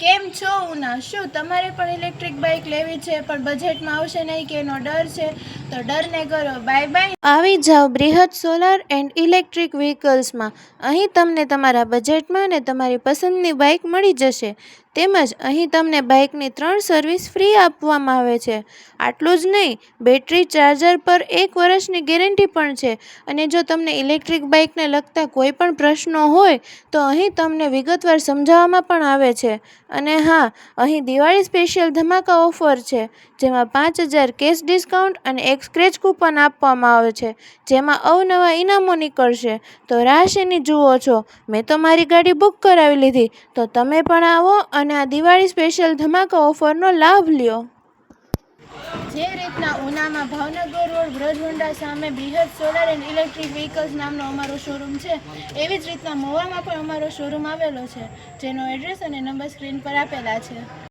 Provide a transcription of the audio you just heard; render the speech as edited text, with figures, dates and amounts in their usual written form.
કેમ છો ઉના? શું તમારે પણ ઇલેક્ટ્રિક બાઇક લેવી છે પણ બજેટમાં આવશે નહીં કે એનો ડર છે? તો ડરને કરો બાય બાય. આવી જાઓ બૃહદ સોલાર એન્ડ ઇલેક્ટ્રિક વ્હીકલ્સમાં. અહીં તમને તમારા બજેટમાં અને તમારી પસંદની બાઇક મળી જશે. તેમજ અહીં તમને બાઇકની 3 સર્વિસ ફ્રી આપવામાં આવે છે. આટલું જ નહીં, બેટરી ચાર્જર પર 1 વર્ષની ગેરંટી પણ છે. અને જો તમને ઇલેક્ટ્રિક બાઇકને લગતા કોઈ પણ પ્રશ્નો હોય તો અહીં તમને વિગતવાર સમજાવવામાં પણ આવે છે. અને હા, અહીં દિવાળી સ્પેશિયલ ધમાકા ઓફર છે, જેમાં 5000 કેશ ડિસ્કાઉન્ટ અને એક સ્ક્રેચ કૂપન આપવામાં આવે છે, જેમાં અવનવા ઇનામો નીકળશે. તો રાહ શેની જુઓ છો? મેં તો મારી ગાડી બુક કરાવી લીધી, તો તમે પણ આવો અને આ દિવાળી સ્પેશિયલ ધમાકા ઓફરનો લાભ લ્યો. જે રીતના ઉનામાં ભાવનગર રોડ બ્રજવંડા સામે બૃહદ સોલાર એન્ડ ઇલેક્ટ્રિક વ્હીકલ્સ નામનો અમારો શોરૂમ છે, એવી જ રીતના મહુવામાં પણ અમારો શોરૂમ આવેલો છે, જેનો એડ્રેસ અને નંબર સ્ક્રીન પર આપેલા છે.